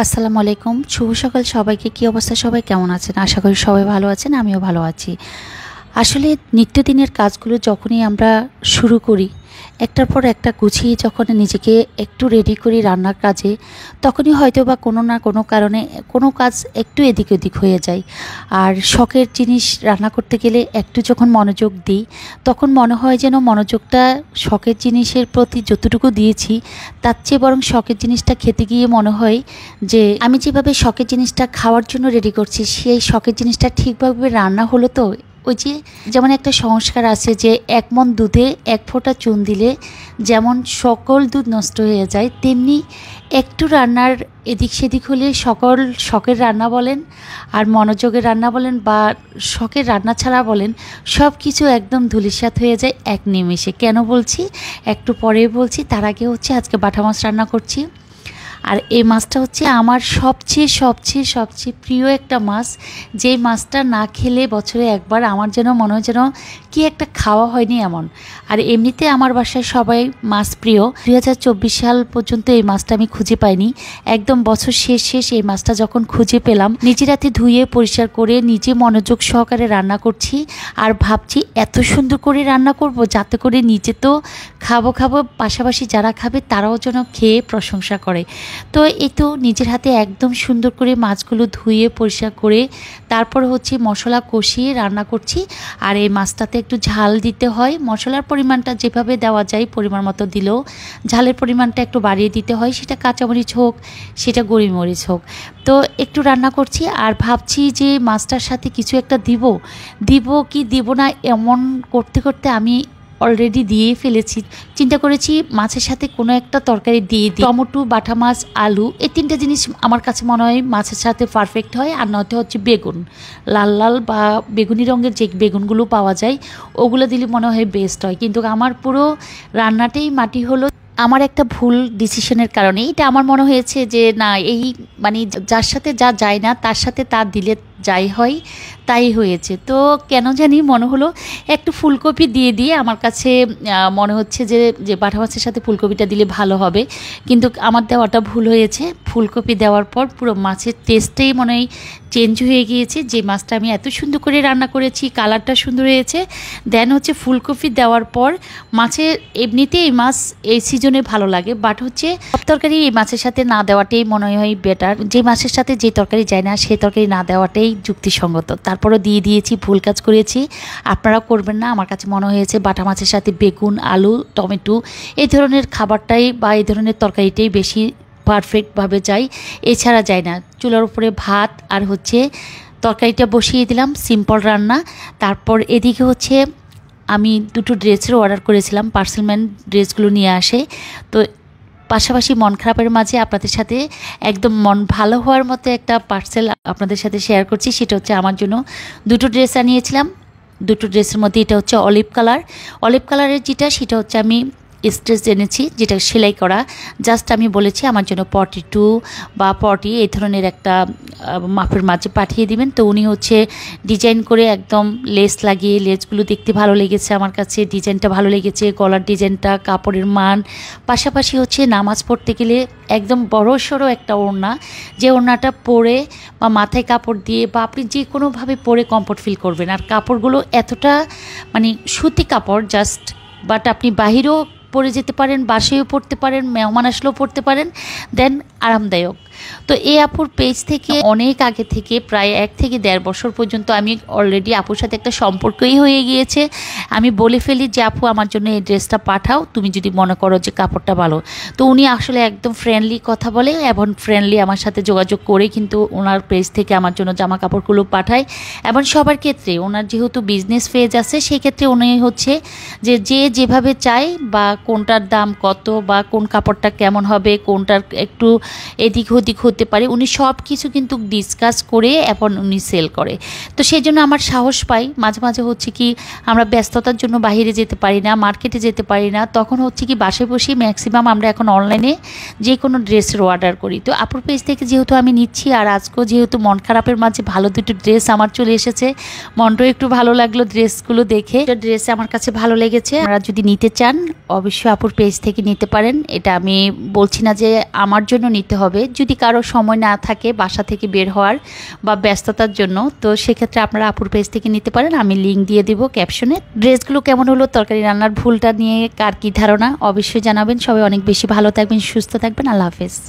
আসসালামু আলাইকুম, শুভ সকাল সবাইকে। কি অবস্থা, সবাই কেমন আছেন? আশা করি সবাই ভালো আছেন, আমিও ভালো আছি। আসলে নিত্যদিনের কাজগুলো যখনই আমরা শুরু করি, একটার পর একটা গুছিয়ে যখন নিজেকে একটু রেডি করি রান্নার কাজে, তখনই হয়তো বা কোনো না কোনো কারণে কোনো কাজ একটু এদিক ওদিক হয়ে যায়। আর শখের জিনিস রান্না করতে গেলে একটু যখন মনোযোগ দিই, তখন মনে হয় যেন মনোযোগটা শখের জিনিসের প্রতি যতটুকু দিয়েছি, তার চেয়ে বরং শখের জিনিসটা খেতে গিয়ে মনে হয় যে আমি যেভাবে শখের জিনিসটা খাওয়ার জন্য রেডি করছি, সেই শখের জিনিসটা ঠিকভাবে রান্না হলো তো। ওই যে যেমন একটা সংস্কার আছে যে 1 মণ দুধে 1 ফোঁটা চুন দিলে যেমন সকল দুধ নষ্ট হয়ে যায়, তেমনি একটু রান্নার এদিক সেদিক হলে সকল শখের রান্না বলেন আর মনোযোগের রান্না বলেন বা শখের রান্না ছাড়া বলেন, সব কিছু একদম ধূলিসাৎ হয়ে যায় এক নিমেষে। কেন বলছি একটু পরে বলছি, তার আগে হচ্ছে আজকে বাটা মাছ রান্না করছি। আর এই মাছটা হচ্ছে আমার সবচেয়ে সবচেয়ে সবচেয়ে প্রিয় একটা মাছ, যেই মাছটা না খেলে বছরে একবার আমার যেন মনে হয় যেন কি একটা খাওয়া হয়নি এমন। আর এমনিতে আমার বাসায় সবাই মাছ প্রিয়। 2024 সাল পর্যন্ত এই মাছটা আমি খুঁজে পাইনি। একদম বছর শেষ এই মাছটা যখন খুঁজে পেলাম, নিজের হাতে ধুয়ে পরিষ্কার করে নিজে মনোযোগ সহকারে রান্না করছি। আর ভাবছি এত সুন্দর করে রান্না করব যাতে করে নিজে তো খাবো, পাশাপাশি যারা খাবে তারাও যেন খেয়ে প্রশংসা করে। তো এই তো নিজের হাতে একদম সুন্দর করে মাছগুলো ধুয়ে পরিষ্কার করে তারপর হচ্ছে মশলা কষিয়ে রান্না করছি। আর এই মাছটাতে একটু ঝাল দিতে হয়, মশলার পরিমাণটা যেভাবে দেওয়া যায় পরিমাণ মতো দিলেও ঝালের পরিমাণটা একটু বাড়িয়ে দিতে হয়, সেটা কাঁচামরিচ হোক সেটা গড়িমরিচ হোক। তো একটু রান্না করছি আর ভাবছি যে মাছটার সাথে কিছু একটা দিব কি দিব না, এমন করতে করতে আমি অলরেডি দিয়ে ফেলেছি। চিন্তা করেছি মাছের সাথে কোনো একটা তরকারি দিয়ে দিই, টমেটো, বাটা মাছ, আলু, এই 3টা জিনিস আমার কাছে মনে হয় মাছের সাথে পারফেক্ট হয়। আর নয়তো হচ্ছে বেগুন, লাল বা বেগুনি রঙের যে বেগুনগুলো পাওয়া যায় ওগুলো দিলে মনে হয় বেস্ট হয়। কিন্তু আমার পুরো রান্নাটাই মাটি হলো আমার একটা ভুল ডিসিশনের কারণে। এটা আমার মনে হয়েছে যে না, এই মানে যার সাথে যা যায় না তার সাথে তা দিলে যাই হয় তাই হয়েছে। তো কেন জানি মনে হলো একটু ফুলকপি দিয়ে আমার কাছে মনে হচ্ছে যে বাটা মাছের সাথে ফুলকপিটা দিলে ভালো হবে, কিন্তু আমার দেওয়াটা ভুল হয়েছে। ফুলকপি দেওয়ার পর পুরো মাছের টেস্টেই মনে হয় চেঞ্জ হয়ে গিয়েছে। যে মাছটা আমি এত সুন্দর করে রান্না করেছি, কালারটা সুন্দর হয়েছে, দেন হচ্ছে ফুলকপি দেওয়ার পর মাছের এমনিতেই এই মাছ এই সিজনে ভালো লাগে, বাট হচ্ছে সব তরকারি এই মাছের সাথে না দেওয়াটাই মনে হয় বেটার। যে মাছের সাথে যে তরকারি যায় না সেই তরকারি না দেওয়াটাই যুক্তিসঙ্গত। তারপরও দিয়ে দিয়েছি, ভুল কাজ করেছি, আপনারাও করবেন না। আমার কাছে মনে হয়েছে বাটা মাছের সাথে বেগুন, আলু, টমেটো এই ধরনের খাবারটাই বা এই ধরনের তরকারিটাই বেশি পারফেক্টভাবে যায়, এছাড়া যায় না। চুলার উপরে ভাত আর হচ্ছে তরকারিটা বসিয়ে দিলাম, সিম্পল রান্না। তারপর এদিকে হচ্ছে আমি 2টো ড্রেসের অর্ডার করেছিলাম, পার্সেলম্যান ড্রেসগুলো নিয়ে আসে। তো পাশাপাশি মন খারাপের মাঝে আপনাদের সাথে একদম মন ভালো হওয়ার মতো একটা পার্সেল আপনাদের সাথে শেয়ার করছি। সেটা হচ্ছে আমার জন্য 2টো ড্রেস আনিয়েছিলাম। 2টো ড্রেসের মধ্যে এটা হচ্ছে অলিভ কালারের যেটা, সেটা হচ্ছে আমি স্ট্রেচ এনেছি, যেটা সেলাই করা। জাস্ট আমি বলেছি আমার জন্য 42 বা 40 এই ধরনের একটা মাপের মাঝে পাঠিয়ে দিবেন। তো উনি হচ্ছে ডিজাইন করে একদম লেস লাগিয়ে, লেসগুলো দেখতে ভালো লেগেছে আমার কাছে, ডিজাইনটা ভালো লেগেছে, গলার ডিজাইনটা, কাপড়ের মান, পাশাপাশি হচ্ছে নামাজ পড়তে গেলে একদম বড়সড় একটা ওড়না, যে ওড়নাটা পরে বা মাথায় কাপড় দিয়ে বা আপনি যে কোনোভাবে পরে কমফোর্ট ফিল করবেন। আর কাপড়গুলো এতটা মানে সুতি কাপড় জাস্ট, বাট আপনি বাহিরেও পরে যেতে পারেন, বাসায়ও পরতে পারেন, মেহমান আসলেও পরতে পারেন, দেন আরামদায়ক। তো এই আপুর পেজ থেকে অনেক আগে থেকে প্রায় 1 থেকে 1.5 বছর পর্যন্ত আমি অলরেডি আপুর সাথে একটা সম্পর্কই হয়ে গিয়েছে। আমি বলে ফেলি যে আপু আমার জন্য এই ড্রেসটা পাঠাও, তুমি যদি মনে করো যে কাপড়টা ভালো। তো উনি আসলে একদম ফ্রেন্ডলি কথা বলে এবং ফ্রেন্ডলি আমার সাথে যোগাযোগ করে কিন্তু ওনার পেজ থেকে আমার জন্য জামা কাপড়গুলো পাঠায়। এবং সবার ক্ষেত্রে ওনার যেহেতু বিজনেস পেজ আছে, সেই ক্ষেত্রে উনি হচ্ছে যে যেভাবে চায় বা কোনটার দাম কত বা কোন কাপড়টা কেমন হবে, কোনটার একটু এদিক ওদিক হতে পারে, উনি সব কিছু কিন্তু ডিসকাস করে এবং উনি সেল করে। তো সেই জন্য আমার সাহস পাই। মাঝে মাঝে হচ্ছে কি আমরা ব্যস্ততার জন্য বাইরে যেতে পারি না, মার্কেটে যেতে পারি না, তখন হচ্ছে কি বাসায় বসে ম্যাক্সিমাম আমরা এখন অনলাইনে যে কোনো ড্রেসের অর্ডার করি। তো আপুর পেজ থেকে যেহেতু আমি নিচ্ছি, আর আজকেও যেহেতু মন খারাপের মাঝে ভালো 2টো ড্রেস আমার চলে এসেছে, মনটাও একটু ভালো লাগলো ড্রেসগুলো দেখে। ড্রেস আমার কাছে ভালো লেগেছে। আপনারা যদি নিতে চান অবশ্যই আপুর পেজ থেকে নিতে পারেন। এটা আমি বলছি না যে আমার জন্য নিতে হবে, যদি কারো সময় না থাকে বাসা থেকে বের হওয়ার বা ব্যস্ততার জন্য, তো সেক্ষেত্রে আপনারা আপুর পেজ থেকে নিতে পারেন। আমি লিঙ্ক দিয়ে দিব ক্যাপশনে। ড্রেসগুলো কেমন হলো, তরকারি রান্নার ভুলটা নিয়ে কার কী ধারণা অবশ্যই জানাবেন। সবাই অনেক বেশি ভালো থাকবেন, সুস্থ থাকবেন। আল্লাহ হাফেজ।